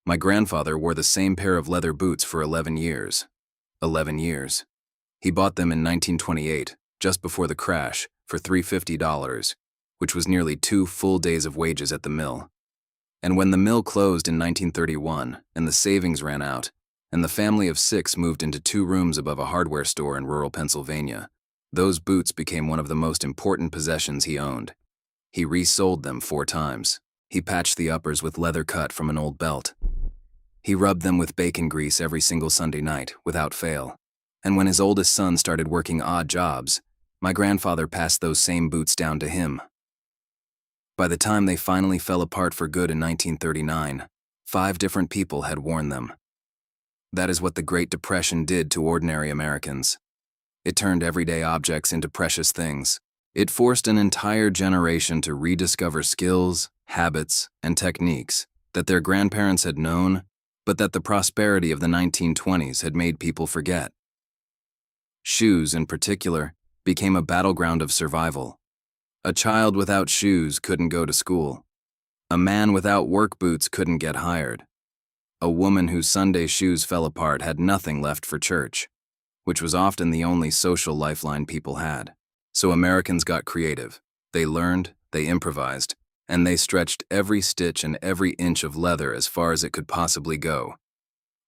My grandfather wore the same pair of leather boots for 11 years. 11 years. He bought them in 1928, just before the crash, for $350, which was nearly 2 full days of wages at the mill. And when the mill closed in 1931 and the savings ran out, and the family of 6 moved into 2 rooms above a hardware store in rural Pennsylvania, those boots became one of the most important possessions he owned. He resold them 4 times. He patched the uppers with leather cut from an old belt. He rubbed them with bacon grease every single Sunday night, without fail. And when his oldest son started working odd jobs, my grandfather passed those same boots down to him. By the time they finally fell apart for good in 1939, 5 different people had worn them. That is what the Great Depression did to ordinary Americans. It turned everyday objects into precious things. It forced an entire generation to rediscover skills, habits, and techniques that their grandparents had known, but that the prosperity of the 1920s had made people forget. Shoes, in particular, became a battleground of survival. A child without shoes couldn't go to school. A man without work boots couldn't get hired. A woman whose Sunday shoes fell apart had nothing left for church, which was often the only social lifeline people had. So Americans got creative. They learned, they improvised, and they stretched every stitch and every inch of leather as far as it could possibly go.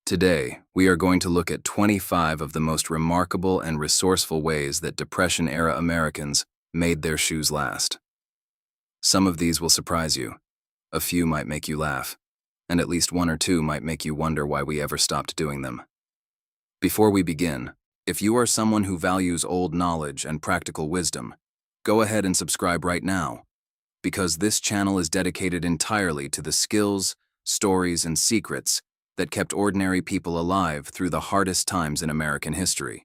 Today, we are going to look at 25 of the most remarkable and resourceful ways that Depression-era Americans made their shoes last. Some of these will surprise you. A few might make you laugh, and at least 1 or 2 might make you wonder why we ever stopped doing them. Before we begin, if you are someone who values old knowledge and practical wisdom, go ahead and subscribe right now, because this channel is dedicated entirely to the skills, stories, and secrets that kept ordinary people alive through the hardest times in American history.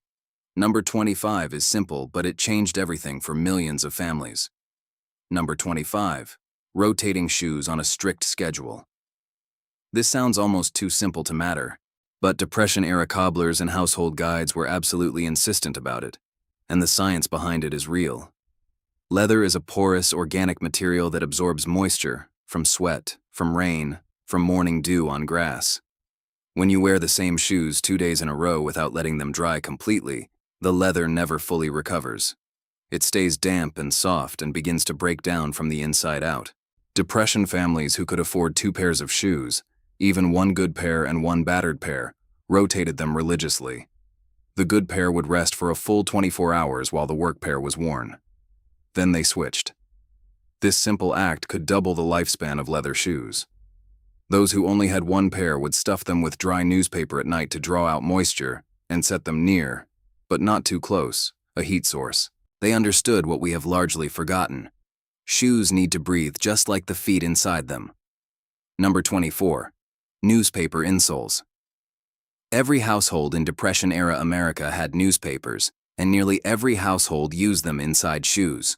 Number 25 is simple, but it changed everything for millions of families. Number 25, rotating shoes on a strict schedule. This sounds almost too simple to matter, but Depression-era cobblers and household guides were absolutely insistent about it, and the science behind it is real. Leather is a porous, organic material that absorbs moisture from sweat, from rain, from morning dew on grass. When you wear the same shoes 2 days in a row without letting them dry completely, the leather never fully recovers. It stays damp and soft and begins to break down from the inside out. Depression families who could afford 2 pairs of shoes, even 1 good pair and 1 battered pair, rotated them religiously. The good pair would rest for a full 24 hours while the work pair was worn. Then they switched. This simple act could double the lifespan of leather shoes. Those who only had 1 pair would stuff them with dry newspaper at night to draw out moisture and set them near, but not too close, a heat source. They understood what we have largely forgotten. Shoes need to breathe just like the feet inside them. Number 24. Newspaper insoles. Every household in Depression-era America had newspapers, and nearly every household used them inside shoes.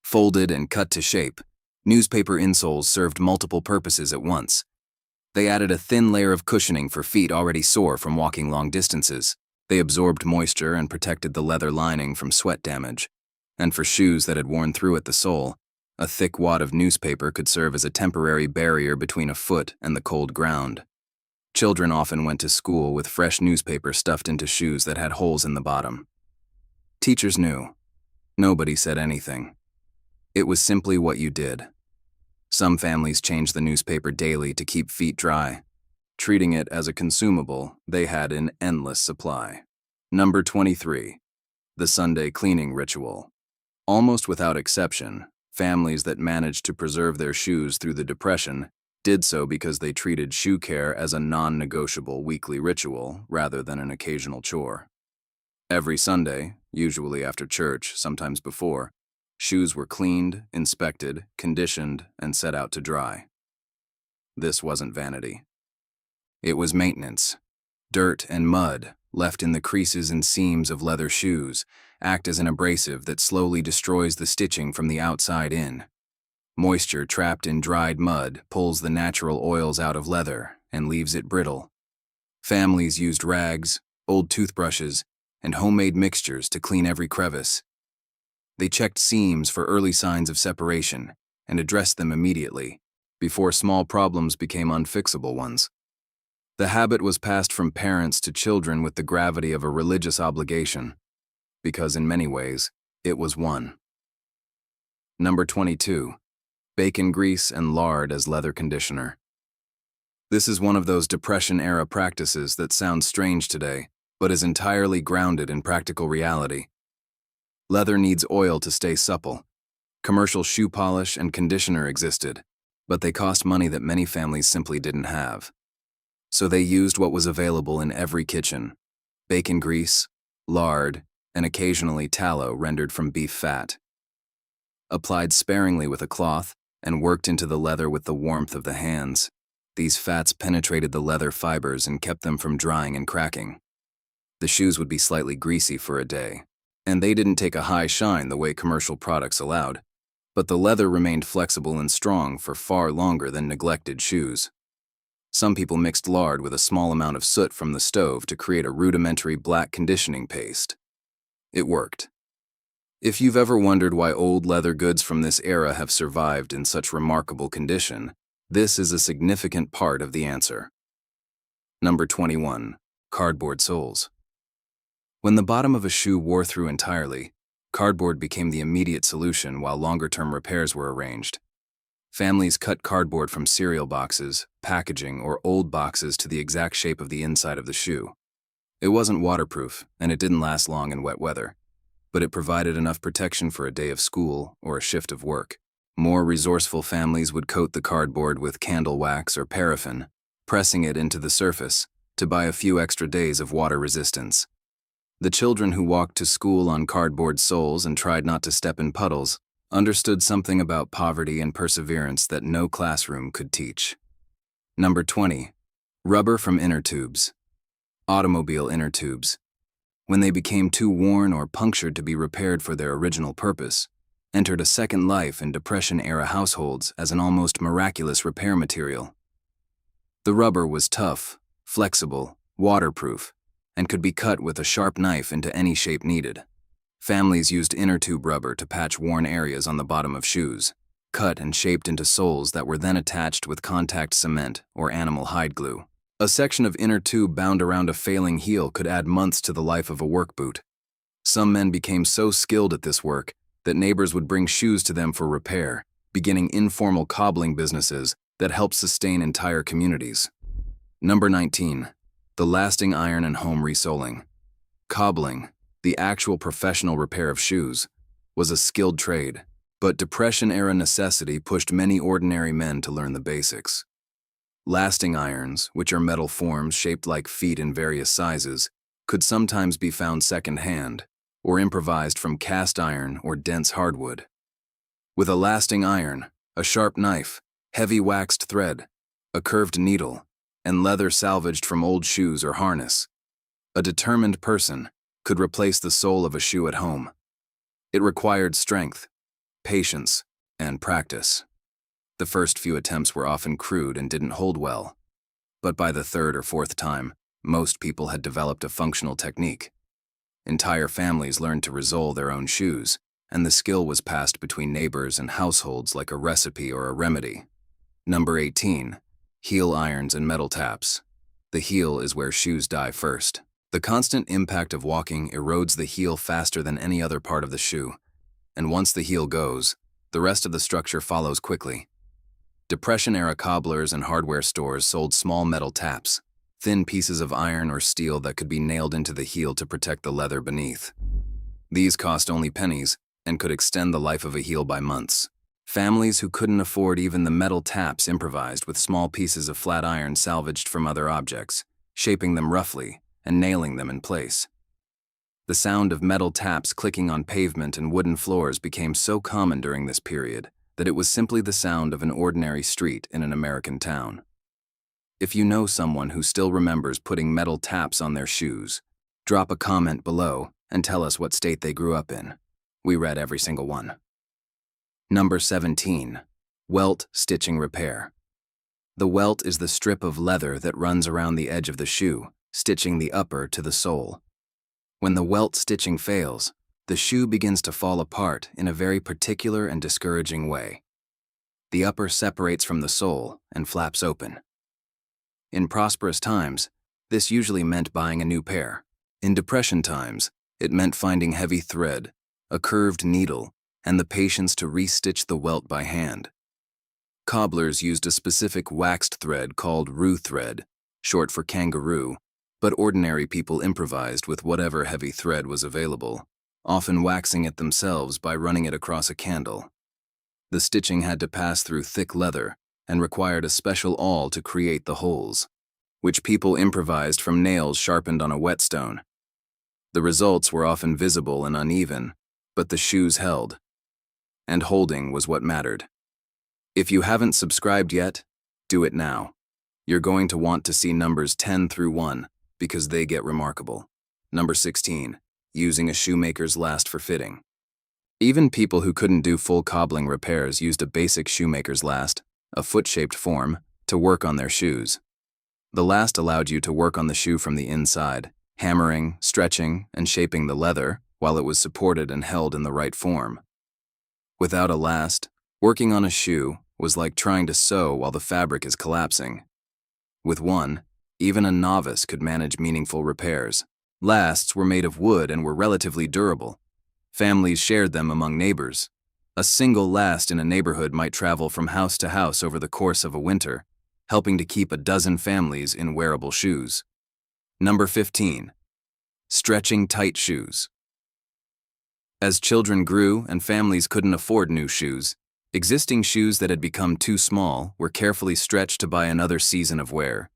Folded and cut to shape, newspaper insoles served multiple purposes at once. They added a thin layer of cushioning for feet already sore from walking long distances. They absorbed moisture and protected the leather lining from sweat damage. And for shoes that had worn through at the sole, a thick wad of newspaper could serve as a temporary barrier between a foot and the cold ground. Children often went to school with fresh newspaper stuffed into shoes that had holes in the bottom. Teachers knew. Nobody said anything. It was simply what you did. Some families changed the newspaper daily to keep feet dry. Treating it as a consumable, they had an endless supply. Number 23. The Sunday cleaning ritual. Almost without exception, families that managed to preserve their shoes through the Depression did so because they treated shoe care as a non-negotiable weekly ritual rather than an occasional chore. Every Sunday, usually after church, sometimes before, shoes were cleaned, inspected, conditioned, and set out to dry. This wasn't vanity. It was maintenance. Dirt and mud, left in the creases and seams of leather shoes, act as an abrasive that slowly destroys the stitching from the outside in. Moisture trapped in dried mud pulls the natural oils out of leather and leaves it brittle. Families used rags, old toothbrushes, and homemade mixtures to clean every crevice. They checked seams for early signs of separation and addressed them immediately, before small problems became unfixable ones. The habit was passed from parents to children with the gravity of a religious obligation, because in many ways, it was one. Number 22. Bacon grease and lard as leather conditioner. This is one of those Depression-era practices that sounds strange today, but is entirely grounded in practical reality. Leather needs oil to stay supple. Commercial shoe polish and conditioner existed, but they cost money that many families simply didn't have. So they used what was available in every kitchen: bacon grease, lard, and occasionally tallow rendered from beef fat. Applied sparingly with a cloth and worked into the leather with the warmth of the hands, these fats penetrated the leather fibers and kept them from drying and cracking. The shoes would be slightly greasy for a day, and they didn't take a high shine the way commercial products allowed, but the leather remained flexible and strong for far longer than neglected shoes. Some people mixed lard with a small amount of soot from the stove to create a rudimentary black conditioning paste. It worked. If you've ever wondered why old leather goods from this era have survived in such remarkable condition, this is a significant part of the answer. Number 21. Cardboard soles. When the bottom of a shoe wore through entirely, cardboard became the immediate solution while longer-term repairs were arranged. Families cut cardboard from cereal boxes, packaging, or old boxes to the exact shape of the inside of the shoe. It wasn't waterproof, and it didn't last long in wet weather, but it provided enough protection for a day of school or a shift of work. More resourceful families would coat the cardboard with candle wax or paraffin, pressing it into the surface to buy a few extra days of water resistance. The children who walked to school on cardboard soles and tried not to step in puddles understood something about poverty and perseverance that no classroom could teach. Number 20. Rubber from inner tubes. Automobile inner tubes. When they became too worn or punctured to be repaired for their original purpose, entered a second life in Depression-era households as an almost miraculous repair material. The rubber was tough, flexible, waterproof, and could be cut with a sharp knife into any shape needed. Families used inner tube rubber to patch worn areas on the bottom of shoes, cut and shaped into soles that were then attached with contact cement or animal hide glue. A section of inner tube bound around a failing heel could add months to the life of a work boot. Some men became so skilled at this work that neighbors would bring shoes to them for repair, beginning informal cobbling businesses that helped sustain entire communities. Number 19. The lasting iron and home resoling. Cobbling, the actual professional repair of shoes, was a skilled trade, but Depression-era necessity pushed many ordinary men to learn the basics. Lasting irons, which are metal forms shaped like feet in various sizes, could sometimes be found second-hand or improvised from cast iron or dense hardwood. With a lasting iron, a sharp knife, heavy waxed thread, a curved needle, and leather salvaged from old shoes or harness, a determined person could replace the sole of a shoe at home. It required strength, patience, and practice. The first few attempts were often crude and didn't hold well, but by the third or fourth time, most people had developed a functional technique. Entire families learned to resole their own shoes, and the skill was passed between neighbors and households like a recipe or a remedy. Number 18. Heel irons and metal taps. The heel is where shoes die first. The constant impact of walking erodes the heel faster than any other part of the shoe, and once the heel goes, the rest of the structure follows quickly. Depression-era cobblers and hardware stores sold small metal taps, thin pieces of iron or steel that could be nailed into the heel to protect the leather beneath. These cost only pennies and could extend the life of a heel by months. Families who couldn't afford even the metal taps improvised with small pieces of flat iron salvaged from other objects, shaping them roughly and nailing them in place. The sound of metal taps clicking on pavement and wooden floors became so common during this period that it was simply the sound of an ordinary street in an American town. If you know someone who still remembers putting metal taps on their shoes, drop a comment below and tell us what state they grew up in. We read every single one. Number 17. Welt stitching repair. The welt is the strip of leather that runs around the edge of the shoe, stitching the upper to the sole. When the welt stitching fails, the shoe begins to fall apart in a very particular and discouraging way. The upper separates from the sole and flaps open. In prosperous times, this usually meant buying a new pair. In depression times, it meant finding heavy thread, a curved needle, and the patience to restitch the welt by hand. Cobblers used a specific waxed thread called rue thread, short for kangaroo, but ordinary people improvised with whatever heavy thread was available, often waxing it themselves by running it across a candle. The stitching had to pass through thick leather and required a special awl to create the holes, which people improvised from nails sharpened on a whetstone. The results were often visible and uneven, but the shoes held. And holding was what mattered. If you haven't subscribed yet, do it now. You're going to want to see numbers 10 through 1 because they get remarkable. Number 16, using a shoemaker's last for fitting. Even people who couldn't do full cobbling repairs used a basic shoemaker's last, a foot-shaped form, to work on their shoes. The last allowed you to work on the shoe from the inside, hammering, stretching, and shaping the leather while it was supported and held in the right form. Without a last, working on a shoe was like trying to sew while the fabric is collapsing. With one, even a novice could manage meaningful repairs. Lasts were made of wood and were relatively durable. Families shared them among neighbors. A single last in a neighborhood might travel from house to house over the course of a winter, helping to keep a dozen families in wearable shoes. Number 15. Stretching tight shoes. As children grew and families couldn't afford new shoes, existing shoes that had become too small were carefully stretched to buy another season of wear.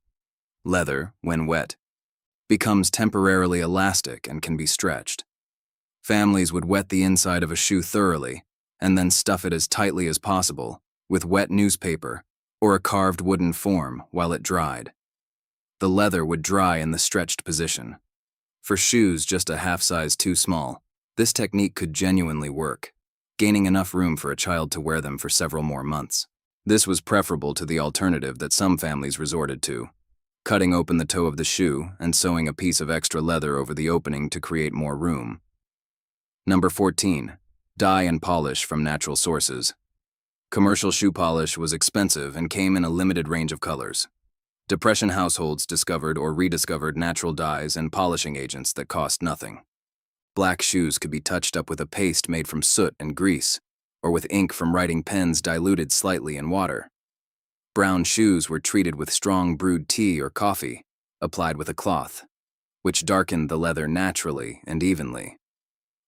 Leather, when wet, becomes temporarily elastic and can be stretched. Families would wet the inside of a shoe thoroughly and then stuff it as tightly as possible with wet newspaper or a carved wooden form while it dried. The leather would dry in the stretched position. For shoes just a half size too small, this technique could genuinely work, gaining enough room for a child to wear them for several more months. This was preferable to the alternative that some families resorted to, cutting open the toe of the shoe and sewing a piece of extra leather over the opening to create more room. Number 14. Dye and polish from natural sources. Commercial shoe polish was expensive and came in a limited range of colors. Depression households discovered or rediscovered natural dyes and polishing agents that cost nothing. Black shoes could be touched up with a paste made from soot and grease, or with ink from writing pens diluted slightly in water. Brown shoes were treated with strong brewed tea or coffee, applied with a cloth, which darkened the leather naturally and evenly.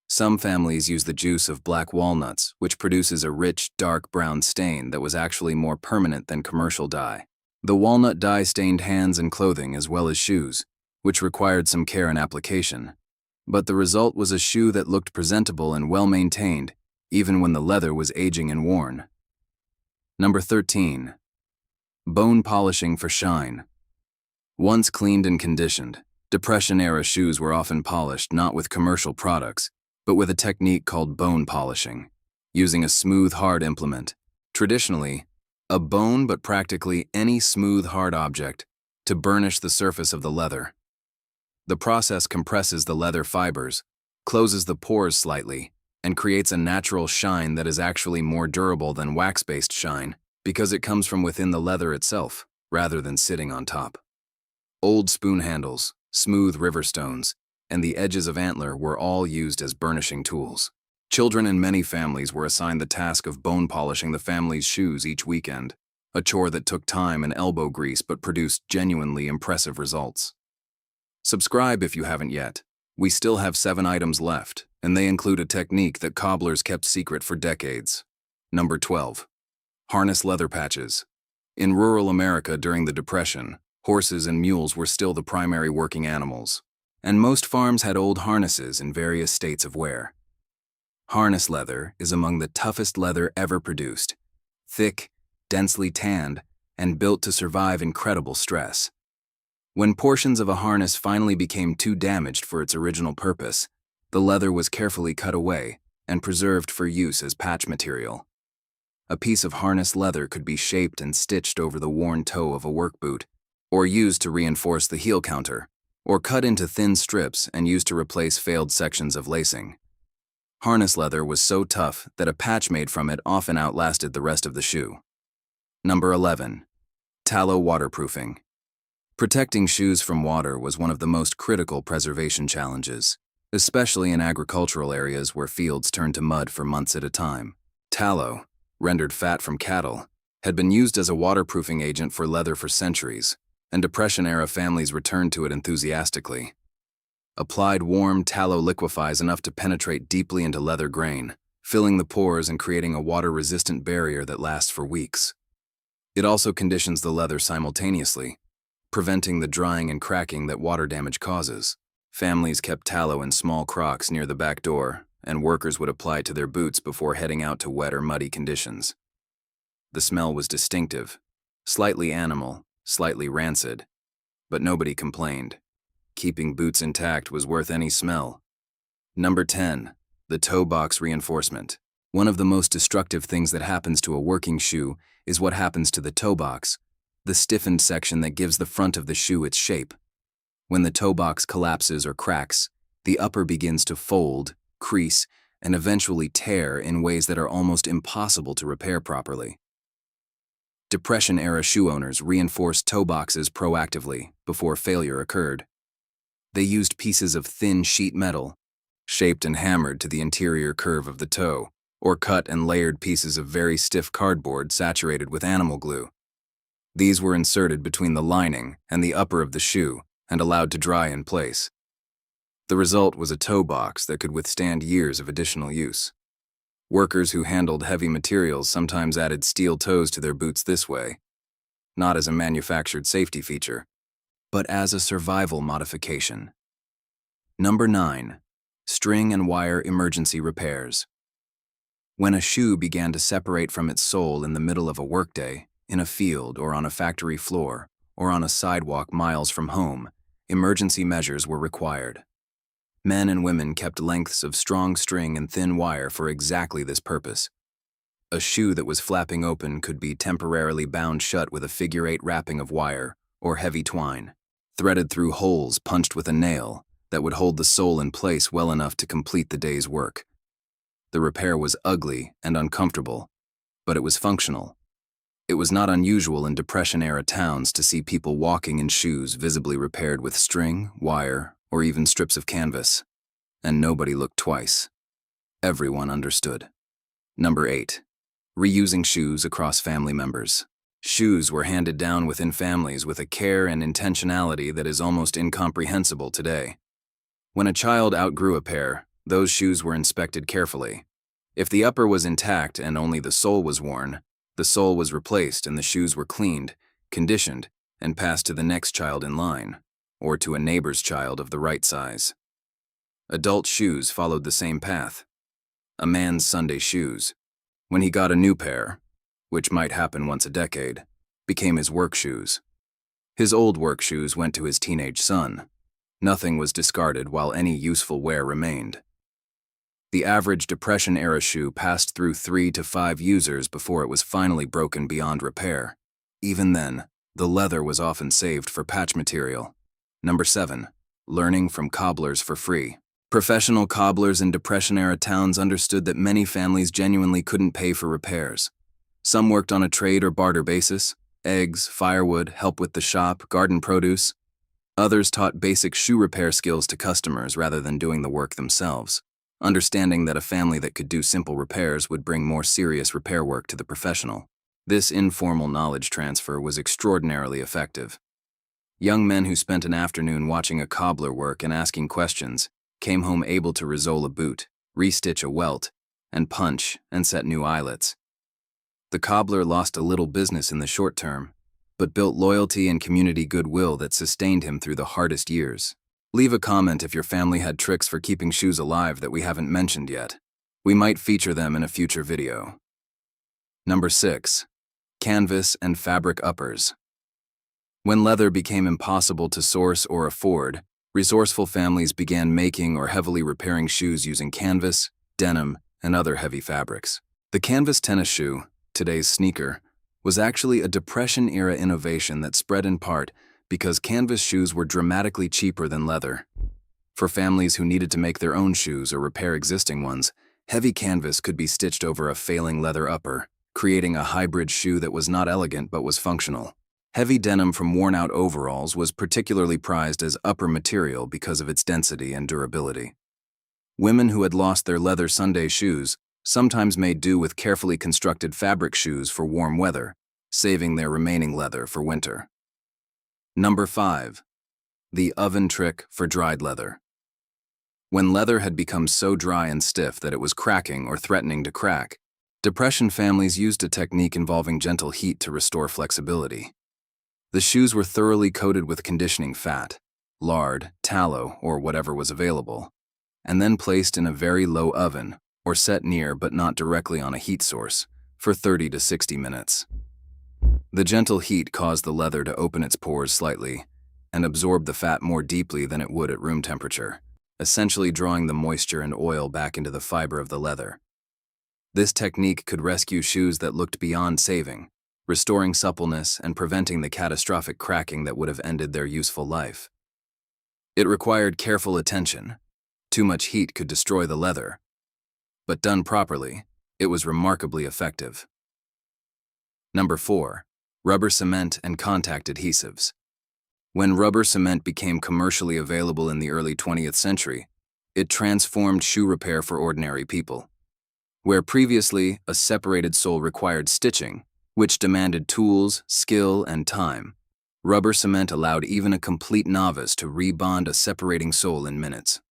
Some families use the juice of black walnuts, which produces a rich, dark brown stain that was actually more permanent than commercial dye. The walnut dye stained hands and clothing as well as shoes, which required some care and application. But the result was a shoe that looked presentable and well-maintained, even when the leather was aging and worn. Number 13. Bone polishing for shine. Once cleaned and conditioned, Depression-era shoes were often polished not with commercial products, but with a technique called bone polishing, using a smooth, hard implement. Traditionally, a bone, but practically any smooth, hard object, to burnish the surface of the leather. The process compresses the leather fibers, closes the pores slightly, and creates a natural shine that is actually more durable than wax-based shine because it comes from within the leather itself, rather than sitting on top. Old spoon handles, smooth river stones, and the edges of antler were all used as burnishing tools. Children in many families were assigned the task of bone polishing the family's shoes each weekend, a chore that took time and elbow grease but produced genuinely impressive results. Subscribe if you haven't yet. We still have 7 items left, and they include a technique that cobblers kept secret for decades. Number 12. Harness leather patches. In rural America during the Depression, horses and mules were still the primary working animals, and most farms had old harnesses in various states of wear. Harness leather is among the toughest leather ever produced, thick, densely tanned, and built to survive incredible stress. When portions of a harness finally became too damaged for its original purpose, the leather was carefully cut away and preserved for use as patch material. A piece of harness leather could be shaped and stitched over the worn toe of a work boot, or used to reinforce the heel counter, or cut into thin strips and used to replace failed sections of lacing. Harness leather was so tough that a patch made from it often outlasted the rest of the shoe. Number 11. Tallow waterproofing. Protecting shoes from water was one of the most critical preservation challenges, especially in agricultural areas where fields turned to mud for months at a time. Tallow, rendered fat from cattle, had been used as a waterproofing agent for leather for centuries, and Depression-era families returned to it enthusiastically. Applied warm, tallow liquefies enough to penetrate deeply into leather grain, filling the pores and creating a water-resistant barrier that lasts for weeks. It also conditions the leather simultaneously, preventing the drying and cracking that water damage causes. Families kept tallow in small crocks near the back door, and workers would apply it to their boots before heading out to wet or muddy conditions. The smell was distinctive, slightly animal, slightly rancid, but nobody complained. Keeping boots intact was worth any smell. Number 10. The toe box reinforcement. One of the most destructive things that happens to a working shoe is what happens to the toe box, the stiffened section that gives the front of the shoe its shape. When the toe box collapses or cracks, the upper begins to fold, crease, and eventually tear in ways that are almost impossible to repair properly. Depression-era shoe owners reinforced toe boxes proactively before failure occurred. They used pieces of thin sheet metal, shaped and hammered to the interior curve of the toe, or cut and layered pieces of very stiff cardboard saturated with animal glue. These were inserted between the lining and the upper of the shoe and allowed to dry in place. The result was a toe box that could withstand years of additional use. Workers who handled heavy materials sometimes added steel toes to their boots this way, not as a manufactured safety feature, but as a survival modification. Number 9. String and wire emergency repairs. When a shoe began to separate from its sole in the middle of a workday, in a field or on a factory floor, or on a sidewalk miles from home, emergency measures were required. Men and women kept lengths of strong string and thin wire for exactly this purpose. A shoe that was flapping open could be temporarily bound shut with a figure-8 wrapping of wire or heavy twine, threaded through holes punched with a nail that would hold the sole in place well enough to complete the day's work. The repair was ugly and uncomfortable, but it was functional. It was not unusual in Depression-era towns to see people walking in shoes visibly repaired with string, wire, or even strips of canvas, and nobody looked twice. Everyone understood. Number 8. Reusing shoes across family members. Shoes were handed down within families with a care and intentionality that is almost incomprehensible today. When a child outgrew a pair, those shoes were inspected carefully. If the upper was intact and only the sole was worn, the sole was replaced and the shoes were cleaned, conditioned, and passed to the next child in line, or to a neighbor's child of the right size. Adult shoes followed the same path. A man's Sunday shoes, when he got a new pair, which might happen once a decade, became his work shoes. His old work shoes went to his teenage son. Nothing was discarded while any useful wear remained. The average Depression-era shoe passed through 3 to 5 users before it was finally broken beyond repair. Even then, the leather was often saved for patch material. Number 7. Learning from cobblers for free. Professional cobblers in Depression-era towns understood that many families genuinely couldn't pay for repairs. Some worked on a trade or barter basis: eggs, firewood, help with the shop, garden produce. Others taught basic shoe repair skills to customers rather than doing the work themselves, understanding that a family that could do simple repairs would bring more serious repair work to the professional. This informal knowledge transfer was extraordinarily effective. Young men who spent an afternoon watching a cobbler work and asking questions came home able to resole a boot, restitch a welt, and punch and set new eyelets. The cobbler lost a little business in the short term, but built loyalty and community goodwill that sustained him through the hardest years. Leave a comment if your family had tricks for keeping shoes alive that we haven't mentioned yet. We might feature them in a future video. Number 6. Canvas and fabric uppers. When leather became impossible to source or afford, resourceful families began making or heavily repairing shoes using canvas, denim, and other heavy fabrics. The canvas tennis shoe, today's sneaker, was actually a Depression-era innovation that spread in part because canvas shoes were dramatically cheaper than leather. For families who needed to make their own shoes or repair existing ones, heavy canvas could be stitched over a failing leather upper, creating a hybrid shoe that was not elegant but was functional. Heavy denim from worn-out overalls was particularly prized as upper material because of its density and durability. Women who had lost their leather Sunday shoes sometimes made do with carefully constructed fabric shoes for warm weather, saving their remaining leather for winter. Number 5. The oven trick for dried leather. When leather had become so dry and stiff that it was cracking or threatening to crack, Depression families used a technique involving gentle heat to restore flexibility. The shoes were thoroughly coated with conditioning fat, lard, tallow, or whatever was available, and then placed in a very low oven, or set near but not directly on a heat source, for 30 to 60 minutes. The gentle heat caused the leather to open its pores slightly and absorb the fat more deeply than it would at room temperature, essentially drawing the moisture and oil back into the fiber of the leather. This technique could rescue shoes that looked beyond saving, restoring suppleness and preventing the catastrophic cracking that would have ended their useful life. It required careful attention. Too much heat could destroy the leather, but done properly, it was remarkably effective. Number 4. Rubber cement and contact adhesives. When rubber cement became commercially available in the early 20th century, it transformed shoe repair for ordinary people. Where previously a separated sole required stitching, which demanded tools, skill, and time, rubber cement allowed even a complete novice to rebond a separating sole in minutes.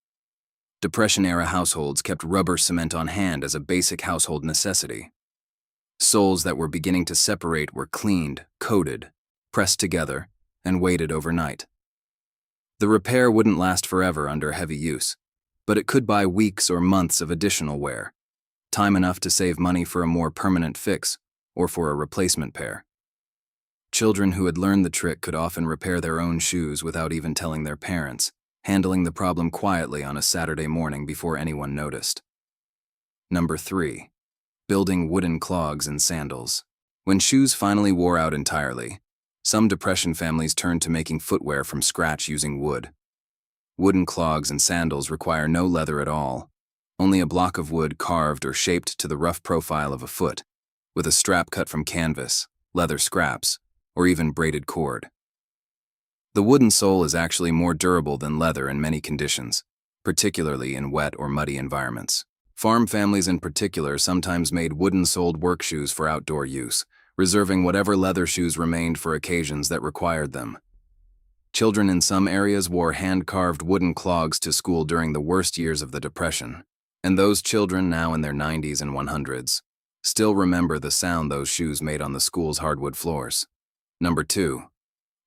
Depression-era households kept rubber cement on hand as a basic household necessity. Soles that were beginning to separate were cleaned, coated, pressed together, and waited overnight. The repair wouldn't last forever under heavy use, but it could buy weeks or months of additional wear, time enough to save money for a more permanent fix or for a replacement pair. Children who had learned the trick could often repair their own shoes without even telling their parents, handling the problem quietly on a Saturday morning before anyone noticed. Number 3. Building wooden clogs and sandals. When shoes finally wore out entirely, some Depression families turned to making footwear from scratch using wood. Wooden clogs and sandals require no leather at all, only a block of wood carved or shaped to the rough profile of a foot, with a strap cut from canvas, leather scraps, or even braided cord. The wooden sole is actually more durable than leather in many conditions, particularly in wet or muddy environments. Farm families in particular sometimes made wooden-soled work shoes for outdoor use, reserving whatever leather shoes remained for occasions that required them. Children in some areas wore hand-carved wooden clogs to school during the worst years of the Depression, and those children, now in their 90s and 100s, still remember the sound those shoes made on the school's hardwood floors. Number 2.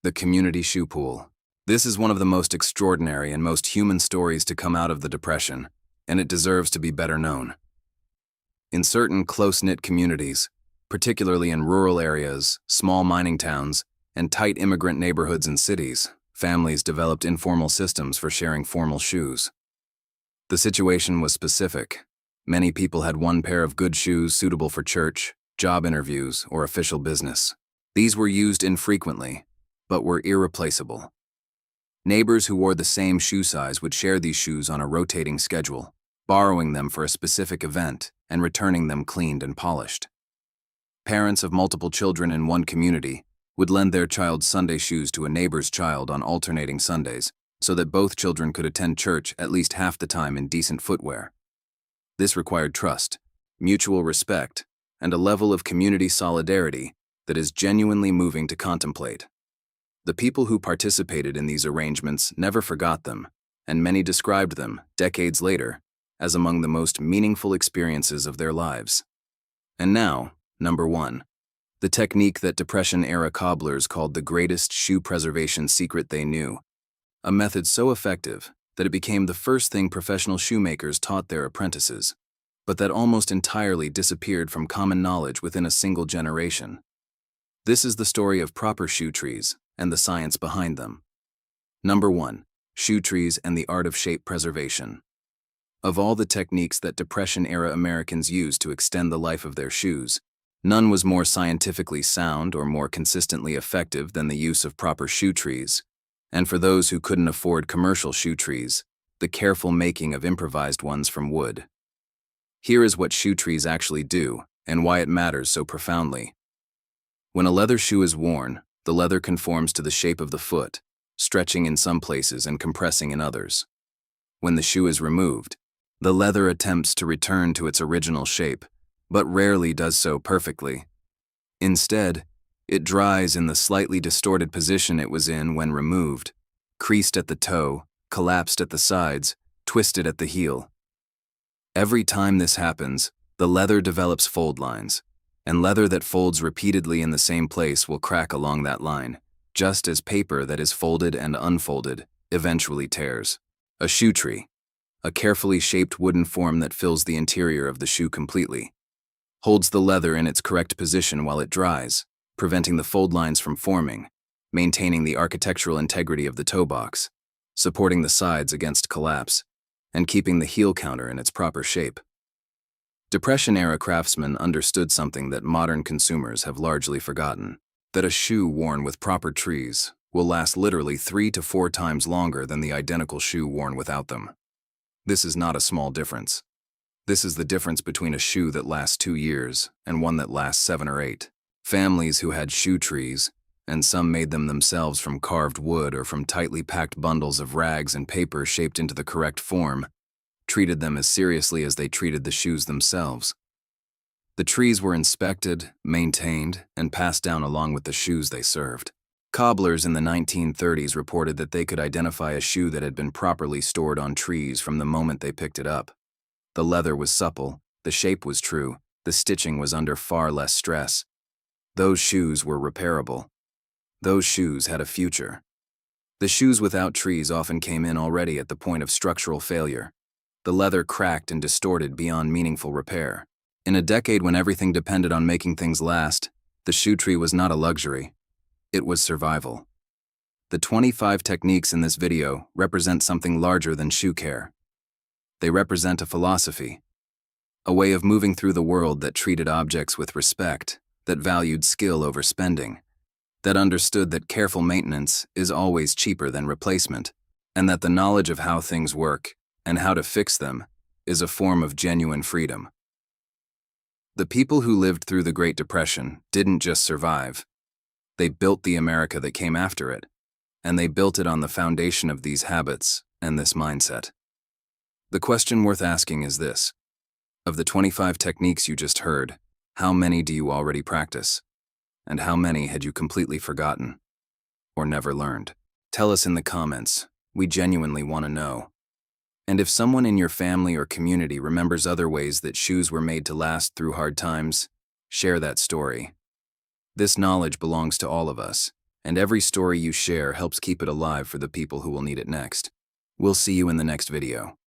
The community shoe pool. This is one of the most extraordinary and most human stories to come out of the Depression, and it deserves to be better known. In certain close-knit communities, particularly in rural areas, small mining towns, and tight immigrant neighborhoods and cities, families developed informal systems for sharing formal shoes. The situation was specific. Many people had one pair of good shoes suitable for church, job interviews, or official business. These were used infrequently, but were irreplaceable. Neighbors who wore the same shoe size would share these shoes on a rotating schedule, borrowing them for a specific event and returning them cleaned and polished. Parents of multiple children in one community would lend their child's Sunday shoes to a neighbor's child on alternating Sundays, so that both children could attend church at least half the time in decent footwear. This required trust, mutual respect, and a level of community solidarity that is genuinely moving to contemplate. The people who participated in these arrangements never forgot them, and many described them, decades later, as among the most meaningful experiences of their lives. And now, number 1. The technique that Depression-era cobblers called the greatest shoe preservation secret they knew. A method so effective that it became the first thing professional shoemakers taught their apprentices, but that almost entirely disappeared from common knowledge within a single generation. This is the story of proper shoe trees and the science behind them. Number 1. Shoe trees and the art of shape preservation. Of all the techniques that Depression-era Americans used to extend the life of their shoes, none was more scientifically sound or more consistently effective than the use of proper shoe trees, and for those who couldn't afford commercial shoe trees, the careful making of improvised ones from wood. Here is what shoe trees actually do, and why it matters so profoundly. When a leather shoe is worn, The leather conforms to the shape of the foot, stretching in some places and compressing in others. When the shoe is removed, the leather attempts to return to its original shape, but rarely does so perfectly. Instead, it dries in the slightly distorted position it was in when removed, creased at the toe, collapsed at the sides, twisted at the heel. Every time this happens, the leather develops fold lines, and leather that folds repeatedly in the same place will crack along that line, just as paper that is folded and unfolded eventually tears. A shoe tree, a carefully shaped wooden form that fills the interior of the shoe completely, holds the leather in its correct position while it dries, preventing the fold lines from forming, maintaining the architectural integrity of the toe box, supporting the sides against collapse, and keeping the heel counter in its proper shape. Depression-era craftsmen understood something that modern consumers have largely forgotten, that a shoe worn with proper trees will last literally 3 to 4 times longer than the identical shoe worn without them. This is not a small difference. This is the difference between a shoe that lasts 2 years and one that lasts 7 or 8. Families who had shoe trees, and some made them themselves from carved wood or from tightly packed bundles of rags and paper shaped into the correct form, treated them as seriously as they treated the shoes themselves. The trees were inspected, maintained, and passed down along with the shoes they served. Cobblers in the 1930s reported that they could identify a shoe that had been properly stored on trees from the moment they picked it up. The leather was supple, the shape was true, the stitching was under far less stress. Those shoes were repairable. Those shoes had a future. The shoes without trees often came in already at the point of structural failure. The leather cracked and distorted beyond meaningful repair. In a decade when everything depended on making things last, the shoe tree was not a luxury. It was survival. The 25 techniques in this video represent something larger than shoe care. They represent a philosophy, a way of moving through the world that treated objects with respect, that valued skill over spending, that understood that careful maintenance is always cheaper than replacement, and that the knowledge of how things work and how to fix them is a form of genuine freedom. The people who lived through the Great Depression didn't just survive. They built the America that came after it, and they built it on the foundation of these habits and this mindset. The question worth asking is this: of the 25 techniques you just heard, how many do you already practice? And how many had you completely forgotten or never learned? Tell us in the comments. We genuinely want to know. And if someone in your family or community remembers other ways that shoes were made to last through hard times, share that story. This knowledge belongs to all of us, and every story you share helps keep it alive for the people who will need it next. We'll see you in the next video.